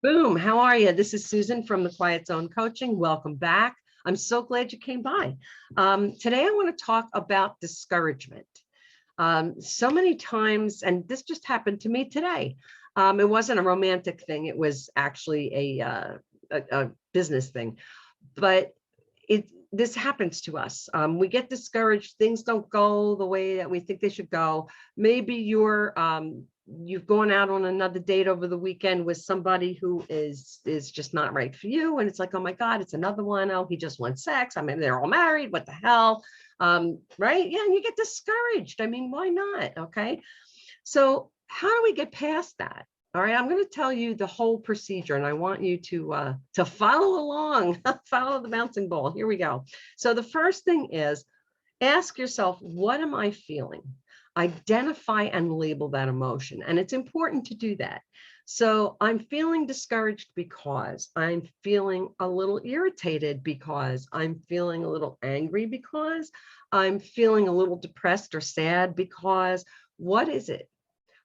Boom. How are you? This is Susan from the Quiet Zone Coaching. Welcome back. I'm so glad you came by. Today, I want to talk about discouragement. So many times, and this just happened to me today. It wasn't a romantic thing. It was actually a business thing. But this happens to us. We get discouraged. Things don't go the way that we think they should go. Maybe you've gone out on another date over the weekend with somebody who is just not right for you, and it's like, oh my God, it's another one. Oh, he just wants sex. I mean, they're all married. What the hell, right? Yeah, and you get discouraged. I mean, why not? Okay, so how do we get past that? All right, I'm going to tell you the whole procedure, and I want you to follow along, follow the bouncing ball. Here we go. So the first thing is ask yourself, what am I feeling? Identify and label that emotion, and it's important to do that. So I'm feeling discouraged because I'm feeling a little irritated, because I'm feeling a little angry, because I'm feeling a little depressed or sad, because what is it?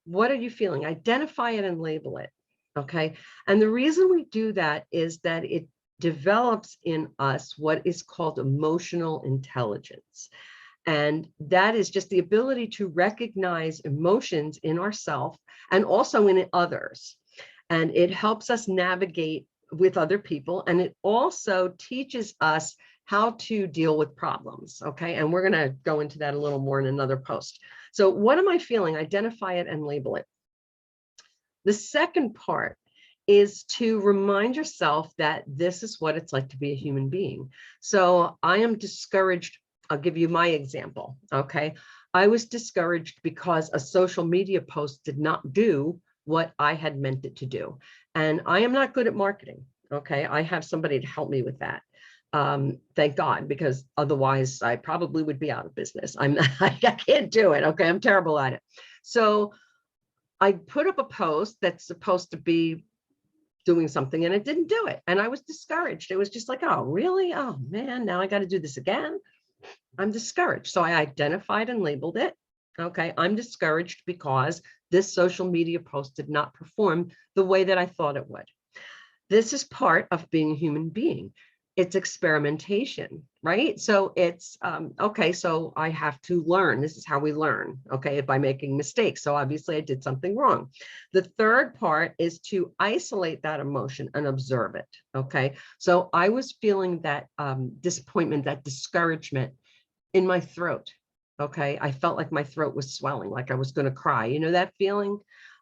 What are you feeling? Identify it and label it. Okay. And the reason we do that is that it develops in us what is called emotional intelligence. And that is just the ability to recognize emotions in ourselves and also in others. And it helps us navigate with other people. And it also teaches us how to deal with problems. Okay. And we're going to go into that a little more in another post. So what am I feeling? Identify it and label it. The second part is to remind yourself that this is what it's like to be a human being. So I am discouraged. I'll give you my example. Okay. I was discouraged because a social media post did not do what I had meant it to do. And I am not good at marketing. Okay. I have somebody to help me with that. Thank God, because otherwise I probably would be out of business. I can't do it. Okay. I'm terrible at it. So I put up a post that's supposed to be doing something and it didn't do it. And I was discouraged. It was just like, oh, really? Oh man, now I got to do this again. I'm discouraged. So I identified and labeled it. Okay. I'm discouraged because this social media post did not perform the way that I thought it would. This is part of being a human being. It's experimentation, right? So it's, okay, so I have to learn. This is how we learn, okay, by making mistakes. So obviously I did something wrong. The third part is to isolate that emotion and observe it, okay? So I was feeling that disappointment, that discouragement in my throat, okay? I felt like my throat was swelling, like I was gonna cry. You know that feeling?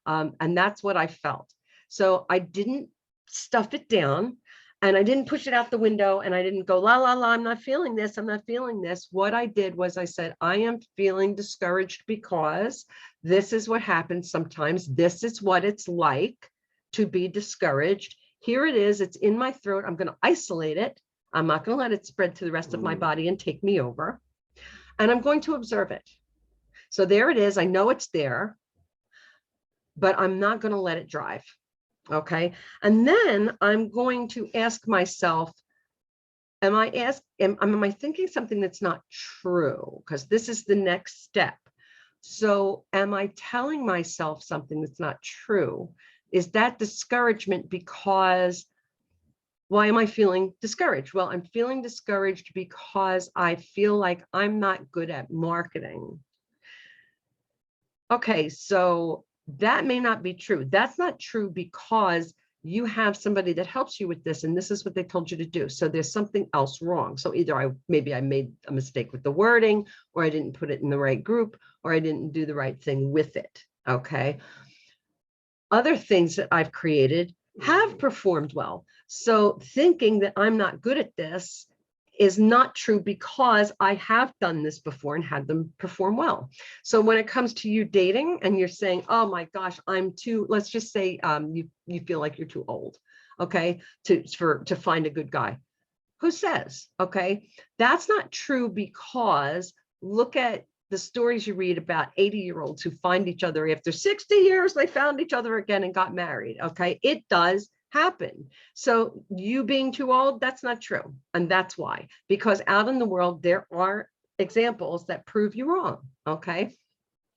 And that's what I felt. So I didn't stuff it down. And I didn't push it out the window and I didn't go, la, la, la, I'm not feeling this. I'm not feeling this. What I did was I said, I am feeling discouraged because this is what happens sometimes. This is what it's like to be discouraged. Here it is. It's in my throat. I'm going to isolate it. I'm not going to let it spread to the rest of my body and take me over. And I'm going to observe it. So there it is. I know it's there, but I'm not going to let it drive. Okay. And then I'm going to ask myself, am I thinking something that's not true? Because this is the next step. So am I telling myself something that's not true? Is that discouragement because, why am I feeling discouraged? Well, I'm feeling discouraged because I feel like I'm not good at marketing. Okay, so that may not be true. That's not true because you have somebody that helps you with this, and this is what they told you to do. So there's something else wrong. So either maybe I made a mistake with the wording, or I didn't put it in the right group, or I didn't do the right thing with it. Okay. Other things that I've created have performed well. So thinking that I'm not good at this is not true because I have done this before and had them perform well. So when it comes to you dating and you're saying, oh my gosh, I'm too, let's just say you feel like you're too old, okay, to find a good guy. Who says? Okay, that's not true, because look at the stories you read about 80-year-olds who find each other after 60 years, they found each other again and got married. Okay, it does happen. So you being too old, that's not true. And that's why, because out in the world, there are examples that prove you wrong. Okay,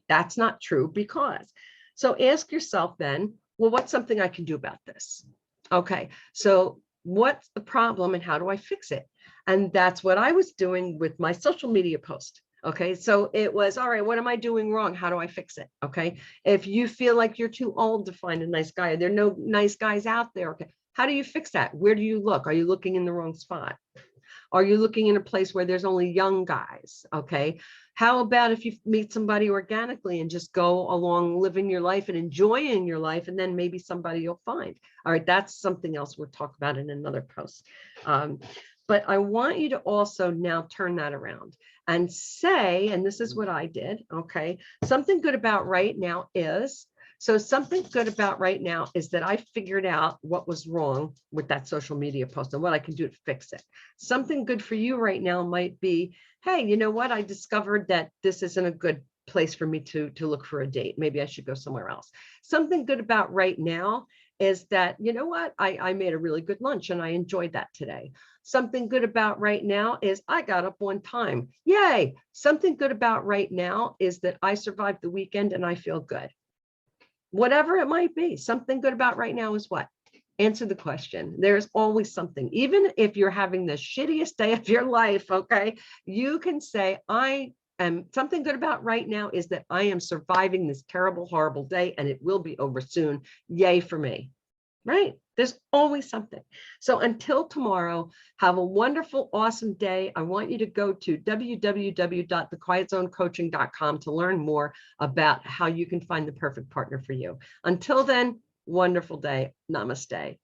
that's not true because. So ask yourself then, well, what's something I can do about this? Okay, so what's the problem and how do I fix it? And that's what I was doing with my social media post. Okay, so it was, all right, what am I doing wrong? How do I fix it? Okay, if you feel like you're too old to find a nice guy, there are no nice guys out there. Okay, how do you fix that? Where do you look? Are you looking in the wrong spot? Are you looking in a place where there's only young guys? Okay. How about if you meet somebody organically and just go along living your life and enjoying your life, and then maybe somebody you'll find? All right, that's something else we'll talk about in another post. But I want you to also now turn that around and say, and this is what I did, okay, something good about right now is, so something good about right now is that I figured out what was wrong with that social media post and what I can do to fix it. Something good for you right now might be, hey, you know what? I discovered that this isn't a good place for me to look for a date. Maybe I should go somewhere else. Something good about right now is that, you know what? I made a really good lunch and I enjoyed that today. Something good about right now is I got up on time. Yay. Something good about right now is that I survived the weekend and I feel good. Whatever it might be, something good about right now is what? Answer the question. There's always something. Even if you're having the shittiest day of your life, okay, you can say, I am, something good about right now is that I am surviving this terrible, horrible day and it will be over soon. Yay for me. Right? There's always something. So until tomorrow, have a wonderful, awesome day. I want you to go to www.thequietzonecoaching.com to learn more about how you can find the perfect partner for you. Until then, wonderful day. Namaste.